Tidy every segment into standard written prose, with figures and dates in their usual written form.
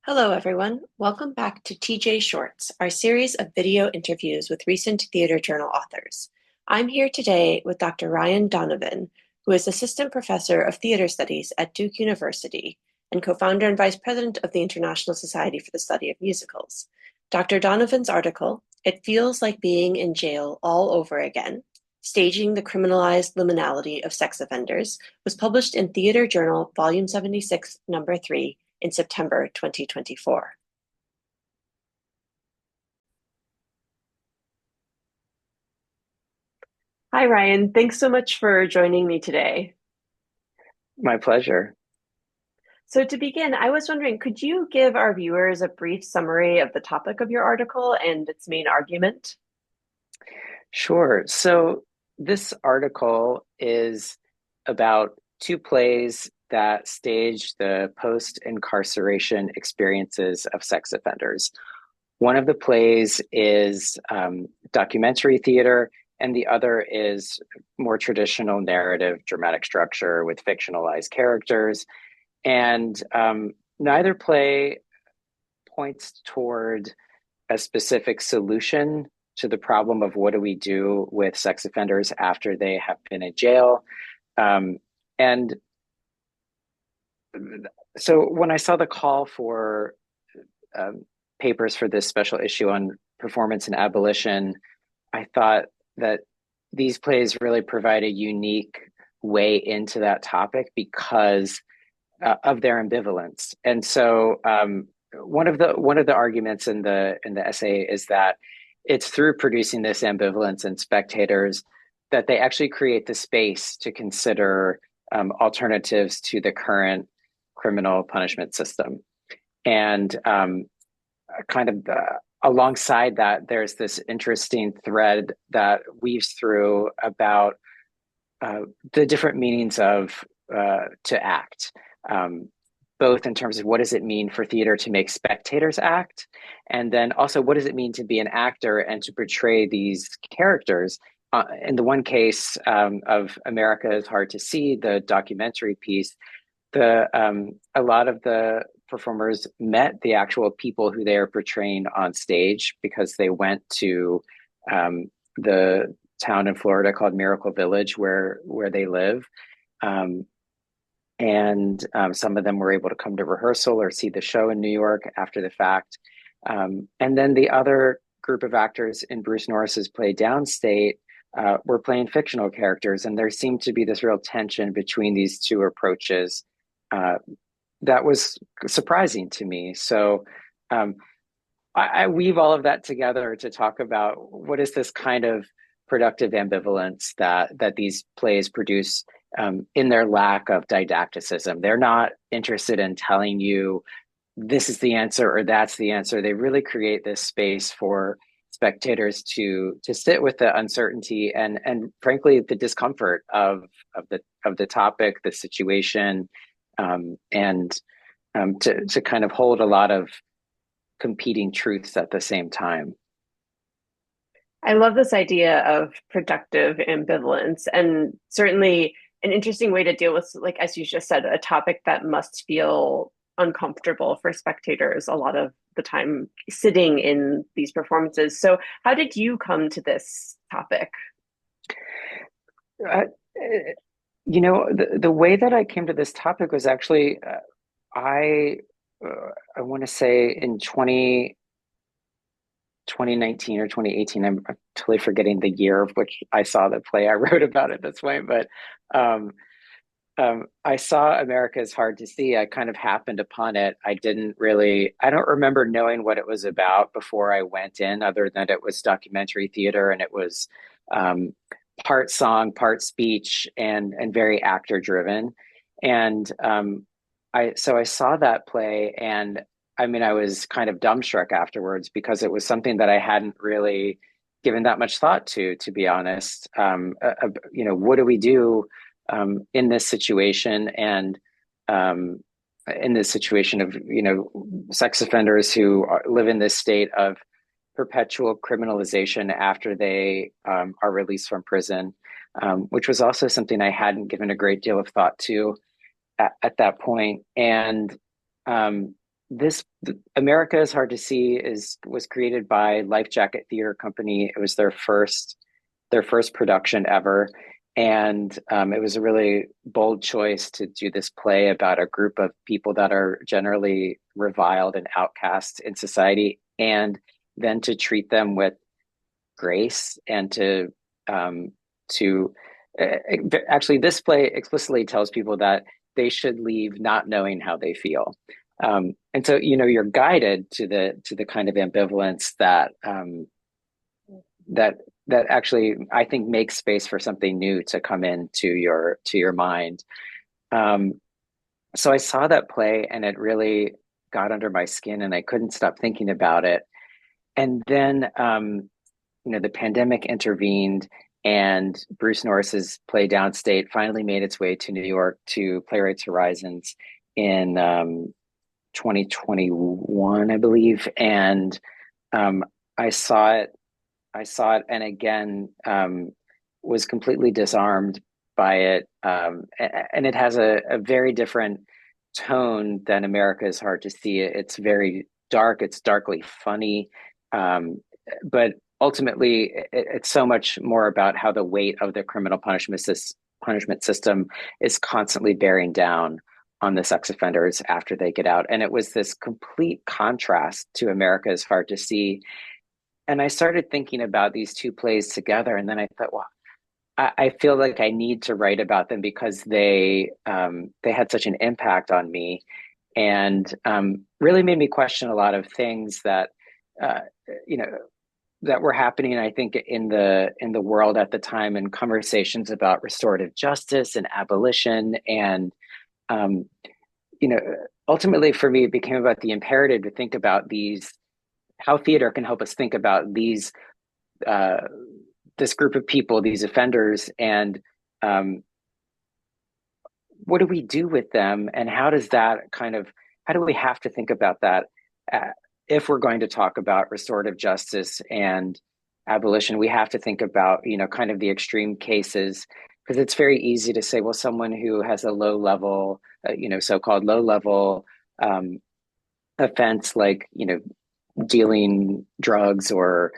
Hello, everyone. Welcome back to TJ Shorts, our series of video interviews with recent Theater Journal authors. I'm here today with Dr. Ryan Donovan, who is Assistant Professor of Theater Studies at Duke University and co-founder and Vice President of the International Society for the Study of Musicals. Dr. Donovan's article, "It Feels Like Being in Jail All Over Again: Staging the Criminalized Liminality of Sex Offenders," was published in Theater Journal, Volume 76, Number 3, in September 2024. Hi, Ryan. Thanks so much for joining me today. My pleasure. So to begin, I was wondering, could you give our viewers a brief summary of the topic of your article and its main argument? Sure. So this article is about two plays that stage the post-incarceration experiences of sex offenders. One of the plays is documentary theater, and the other is more traditional narrative dramatic structure with fictionalized characters. And neither play points toward a specific solution to the problem of what do we do with sex offenders after they have been in jail. And so when I saw the call for papers for this special issue on performance and abolition, I thought that these plays really provide a unique way into that topic because of their ambivalence. And so one of the arguments in the essay is that it's through producing this ambivalence in spectators that they actually create the space to consider alternatives to the current criminal punishment system. And kind of alongside that, there's this interesting thread that weaves through about the different meanings of to act. Both in terms of what does it mean for theater to make spectators act, and then also what does it mean to be an actor and to portray these characters. In the one case of America is Hard to See, the documentary piece, the a lot of the performers met the actual people who they are portraying on stage because they went to the town in Florida called Miracle Village where they live. Um, and some of them were able to come to rehearsal or see the show in New York after the fact. And then the other group of actors in Bruce Norris's play Downstate were playing fictional characters, and there seemed to be this real tension between these two approaches that was surprising to me. So um, I weave all of that together to talk about what is this kind of productive ambivalence that these plays produce in their lack of didacticism. They're not interested in telling you this is the answer or that's the answer. They really create this space for spectators to sit with the uncertainty and frankly the discomfort of the topic, the situation, and to kind of hold a lot of competing truths at the same time. I love this idea of productive ambivalence, and certainly an interesting way to deal with, like, as you just said, a topic that must feel uncomfortable for spectators a lot of the time sitting in these performances. So, how did you come to this topic? Uh, the way that I came to this topic was actually I I want to say in 2019 or 2018. I'm totally forgetting the year of which I saw the play. I wrote about it this way, but um, I saw America is Hard to See. I kind of happened upon it. I don't remember knowing what it was about before I went in, other than it was documentary theater and it was um, part song, part speech, and very actor driven. And I saw that play, and I mean, I was kind of dumbstruck afterwards because it was something that I hadn't really given that much thought to be honest. What do we do in this situation, and um, in this situation of sex offenders who live in this state of perpetual criminalization after they are released from prison, which was also something I hadn't given a great deal of thought to at that point. And um, America is Hard to See is was created by Life Jacket Theater Company. It was their first production ever, and it was a really bold choice to do this play about a group of people that are generally reviled and outcast in society, and then to treat them with grace and to actually this play explicitly tells people that they should leave not knowing how they feel. And so, you're guided to the kind of ambivalence that that actually I think makes space for something new to come into your mind. Um, so I saw that play and it really got under my skin and I couldn't stop thinking about it. And then the pandemic intervened and Bruce Norris's play Downstate finally made its way to New York to Playwrights Horizons in 2021, I believe. And um, I saw it and again was completely disarmed by it. And it has a very different tone than America is Hard to See. It's very dark. It's darkly funny. But ultimately, it's so much more about how the weight of the criminal punishment system is constantly bearing down on the sex offenders after they get out. And it was this complete contrast to America is Hard to See. And I started thinking about these two plays together, and then I thought, well, I feel like I need to write about them because they had such an impact on me, and really made me question a lot of things that uh, you know that were happening. I think in the world at the time, and conversations about restorative justice and abolition, and um, you know, ultimately for me, it became about the imperative to think about these how theater can help us think about uh, this group of people, these offenders, and um, what do we do with them, and how do we have to think about that uh, if we're going to talk about restorative justice and abolition? We have to think about kind of the extreme cases because it's very easy to say, well, someone who has a low level, so-called low level offense, like dealing drugs or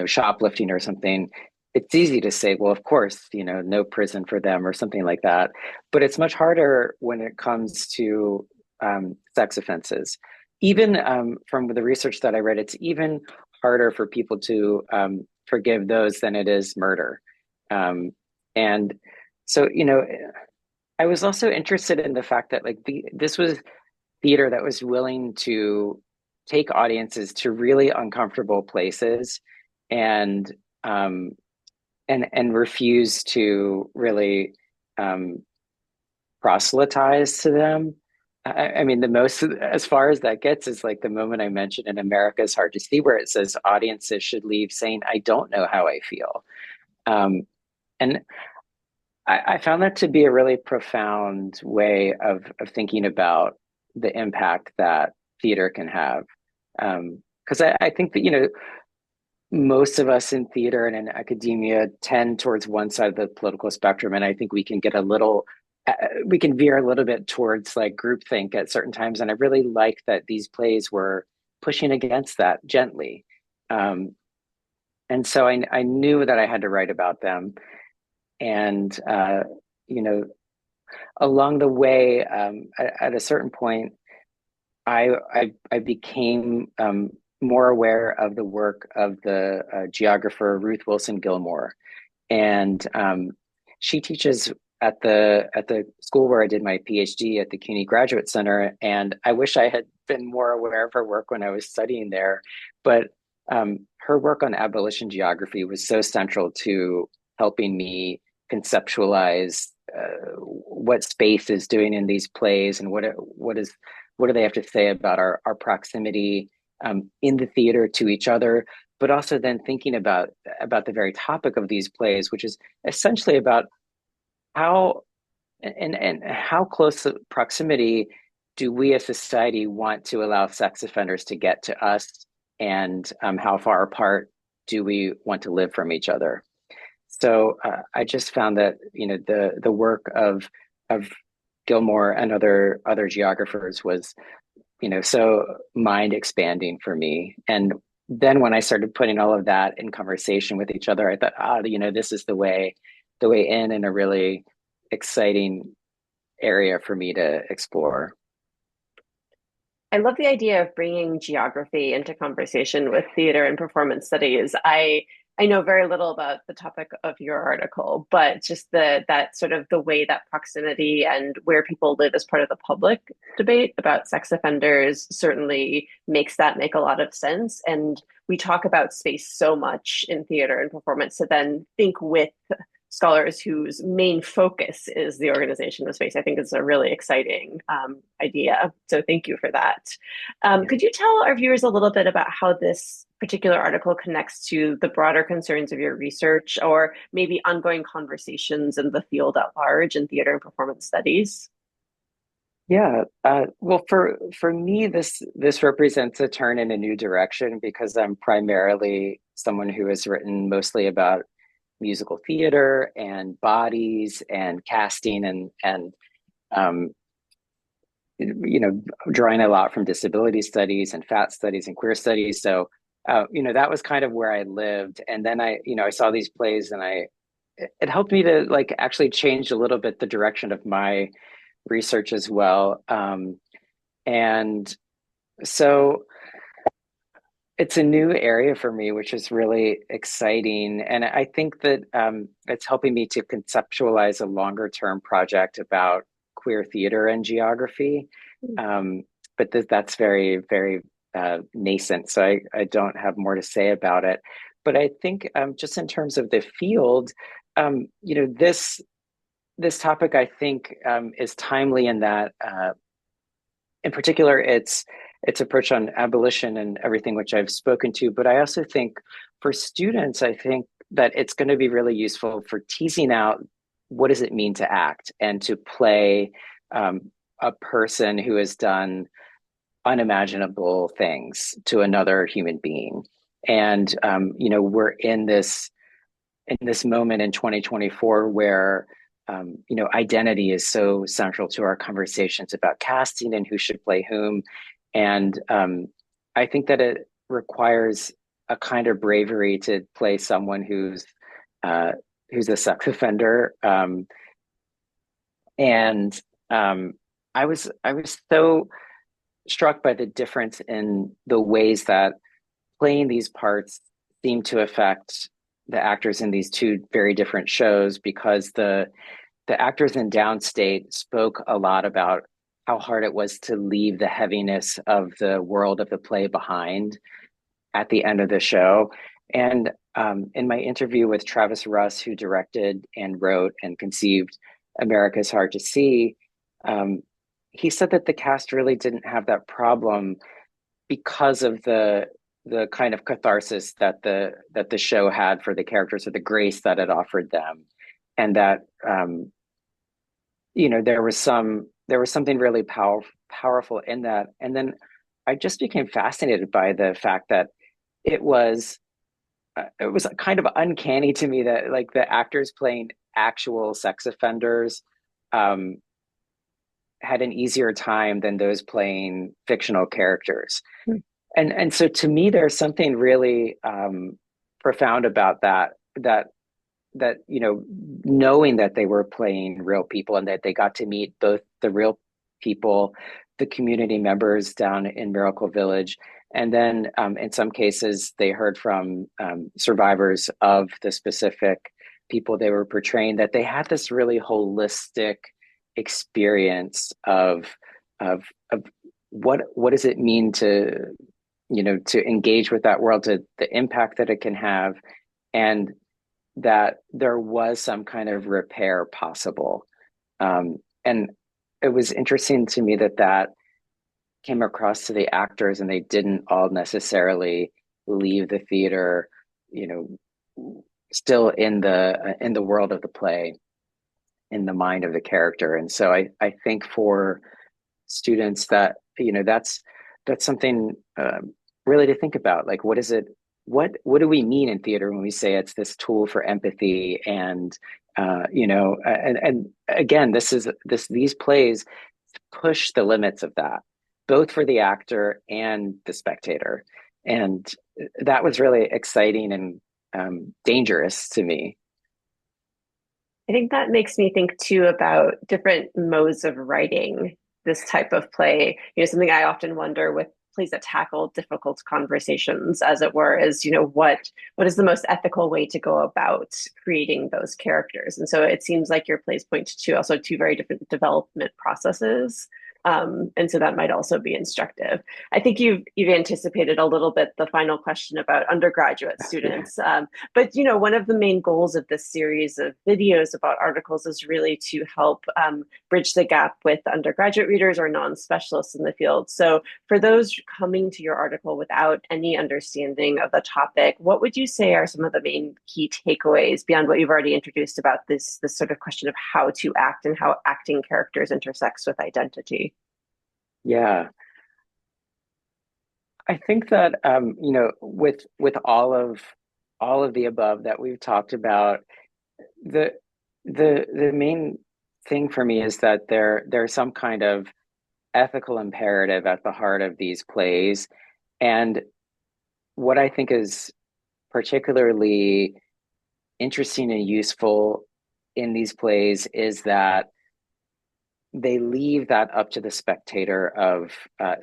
shoplifting or something, it's easy to say, well, of course, no prison for them or something like that. But it's much harder when it comes to sex offenses. Even from the research that I read, it's even harder for people to forgive those than it is murder. And so, I was also interested in the fact that this was theater that was willing to take audiences to really uncomfortable places and um, and refuse to really um, proselytize to them. I mean, the most as far as that gets is like the moment I mentioned in America is Hard to See, where it says audiences should leave saying, "I don't know how I feel," and I found that to be a really profound way of thinking about the impact that theater can have. Because I think that, most of us in theater and in academia tend towards one side of the political spectrum. And I think we can we can veer a little bit towards like groupthink at certain times. And I really like that these plays were pushing against that gently. Um, and so I knew that I had to write about them. And, you know, along the way, at a certain point, I became more aware of the work of the geographer Ruth Wilson Gilmore, and she teaches at the school where I did my PhD at the CUNY Graduate Center. And I wish I had been more aware of her work when I was studying there, but her work on abolition geography was so central to helping me conceptualize what space is doing in these plays and what do they have to say about our proximity in the theater to each other, but also then thinking about the very topic of these plays, which is essentially about how and how close proximity do we as society want to allow sex offenders to get to us, and how far apart do we want to live from each other? So I just found that the work of Gilmore and other geographers was so mind expanding for me. And then when I started putting all of that in conversation with each other, I thought, this is the way in and a really exciting area for me to explore. I love the idea of bringing geography into conversation with theater and performance studies. I know very little about the topic of your article, but just that sort of the way that proximity and where people live as part of the public debate about sex offenders certainly makes that make a lot of sense. And we talk about space so much in theater and performance to then think with scholars whose main focus is the organization of space. I think is a really exciting idea. So thank you for that. Yeah. Could you tell our viewers a little bit about how this particular article connects to the broader concerns of your research or maybe ongoing conversations in the field at large in theater and performance studies? Yeah. Well, for me, this represents a turn in a new direction because I'm primarily someone who has written mostly about musical theater and bodies and casting and um, drawing a lot from disability studies and fat studies and queer studies. So that was kind of where I lived. And then I saw these plays and it helped me to like actually change a little bit the direction of my research as well. And so it's a new area for me, which is really exciting. And I think that it's helping me to conceptualize a longer term project about queer theater and geography. Um, but that's very, very nascent. So I don't have more to say about it. But I think just in terms of the field, this topic I think is timely in that in particular, its approach on abolition and everything which I've spoken to. But I also think for students, I think that it's going to be really useful for teasing out what does it mean to act and to play a person who has done unimaginable things to another human being. And we're in this moment in 2024 where identity is so central to our conversations about casting and who should play whom. And I think that it requires a kind of bravery to play someone who's a sex offender. And I was so struck by the difference in the ways that playing these parts seem to affect the actors in these two very different shows because the actors in Downstate spoke a lot about how hard it was to leave the heaviness of the world of the play behind at the end of the show. And in my interview with Travis Russ, who directed and wrote and conceived America's Hard to See, he said that the cast really didn't have that problem because of the kind of catharsis that the show had for the characters, or the grace that it offered them, and that there was something really powerful in that. And then I just became fascinated by the fact that it was it was kind of uncanny to me that like the actors playing actual sex offenders um, had an easier time than those playing fictional characters. And so to me, there's something really profound about that knowing that they were playing real people and that they got to meet both the real people, the community members down in Miracle Village, and then in some cases they heard from survivors of the specific people they were portraying, that they had this really holistic experience of what does it mean to engage with that world, to the impact that it can have, and that there was some kind of repair possible. And it was interesting to me that came across to the actors, and they didn't all necessarily leave the theater, still in the world of the play, in the mind of the character. And so I think for students that that's something really to think about. Like, what is it? What do we mean in theater when we say it's this tool for empathy? And and again, these plays push the limits of that. both for the actor and the spectator. And that was really exciting and dangerous to me. I think that makes me think too about different modes of writing this type of play. Something I often wonder with plays that tackle difficult conversations, as it were, is, what is the most ethical way to go about creating those characters? And so it seems like your plays point to also two very different development processes. And so that might also be instructive. I think you've anticipated a little bit the final question about undergraduate Yeah. students. But one of the main goals of this series of videos about articles is really to help bridge the gap with undergraduate readers or non-specialists in the field. So for those coming to your article without any understanding of the topic, what would you say are some of the main key takeaways beyond what you've already introduced about this sort of question of how to act and how acting characters intersects with identity? Yeah. I think that with all of the above that we've talked about, the the main thing for me is that there's some kind of ethical imperative at the heart of these plays. And what I think is particularly interesting and useful in these plays is that they leave that up to the spectator of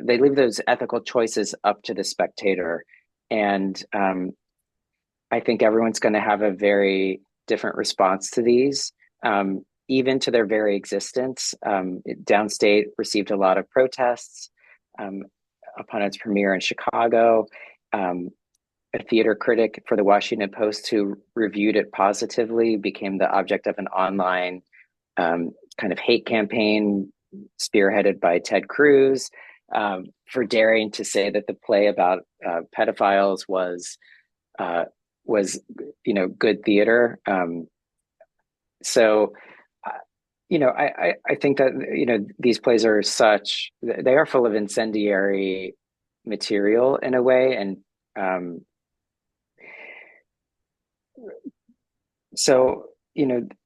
they leave those ethical choices up to the spectator. And I think everyone's going to have a very different response to these, even to their very existence. Downstate received a lot of protests um, upon its premiere in Chicago. Um, a theater critic for the Washington Post who reviewed it positively became the object of an online kind of hate campaign spearheaded by Ted Cruz for daring to say that the play about pedophiles uh, was good theater. So I think that these plays are they are full of incendiary material in a way, and so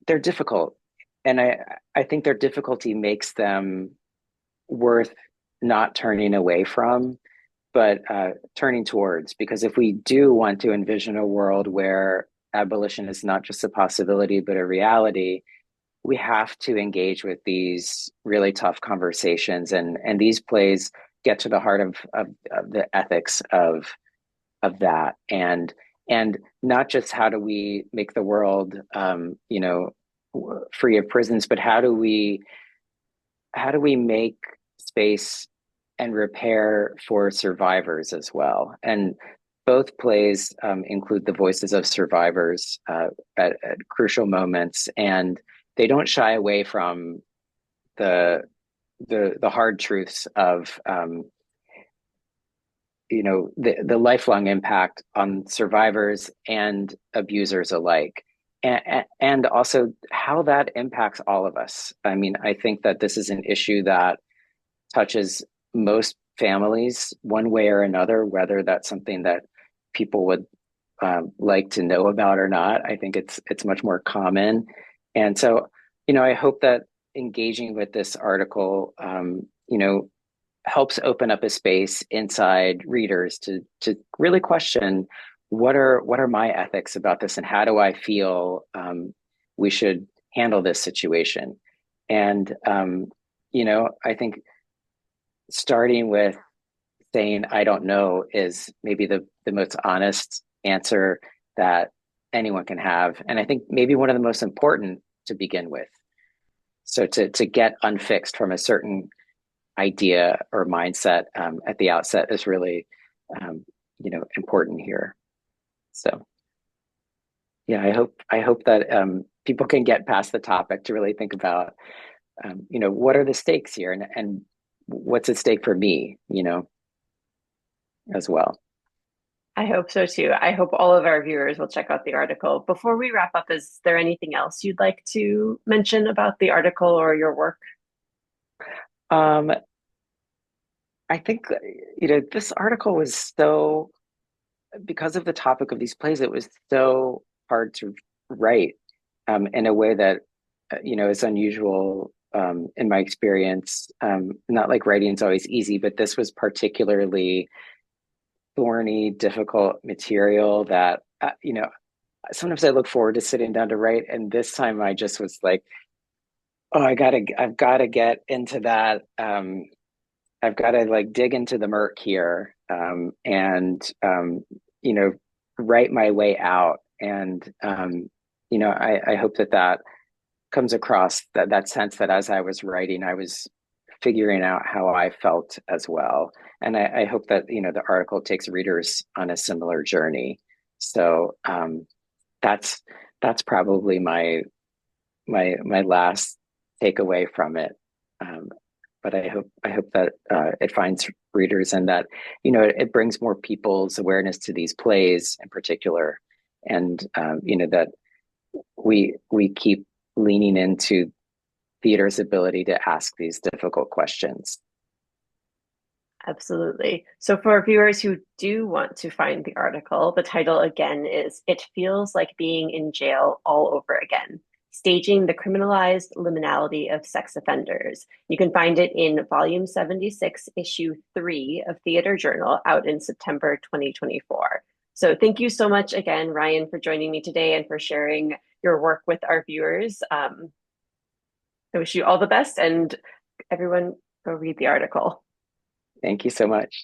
they're difficult, and I think their difficulty makes them worth not turning away from, but turning towards. Because if we do want to envision a world where abolition is not just a possibility but a reality, we have to engage with these really tough conversations, and these plays get to the heart of the ethics of that, and not just how do we make the world free of prisons, but how do we make space and repair for survivors as well. And both plays include the voices of survivors at crucial moments, and they don't shy away from the the hard truths of the lifelong impact on survivors and abusers alike, and also how that impacts all of us. I mean, I think that this is an issue that touches most families one way or another, whether that's something that people would like to know about or not. I think it's much more common, and so I hope that engaging with this article, helps open up a space inside readers to really question what are my ethics about this, and how do I feel we should handle this situation. And I think starting with saying I don't know is maybe the most honest answer that anyone can have, and I think maybe one of the most important to begin with. So to get unfixed from a certain idea or mindset at the outset is really important here. So yeah, I hope that people can get past the topic to really think about what are the stakes here, and what's at stake for me, as well. I hope so too. I hope all of our viewers will check out the article. Before we wrap up, is there anything else you'd like to mention about the article or your work? Um, I think this article was so, because of the topic of these plays, it was so hard to write in a way that is unusual in my experience. Not like writing's always easy, but this was particularly thorny, difficult material that, sometimes I look forward to sitting down to write. And this time I just was like, oh, I've gotta get into that. I've got to like dig into the murk here, and you know, write my way out. And I hope that that comes across, that sense that as I was writing, I was figuring out how I felt as well. And I hope that the article takes readers on a similar journey. So that's that's probably my last takeaway from it. Um, but I hope that it finds readers, and that it brings more people's awareness to these plays in particular, and that we keep leaning into theater's ability to ask these difficult questions. Absolutely. So, for viewers who do want to find the article, the title again is It Feels Like Being in Jail All Over Again, Staging the Criminalized Liminality of Sex Offenders. You can find it in Volume 76, Issue 3 of Theater Journal, out in September 2024. So, thank you so much again, Ryan, for joining me today and for sharing your work with our viewers. I wish you all the best, and everyone go read the article. Thank you so much.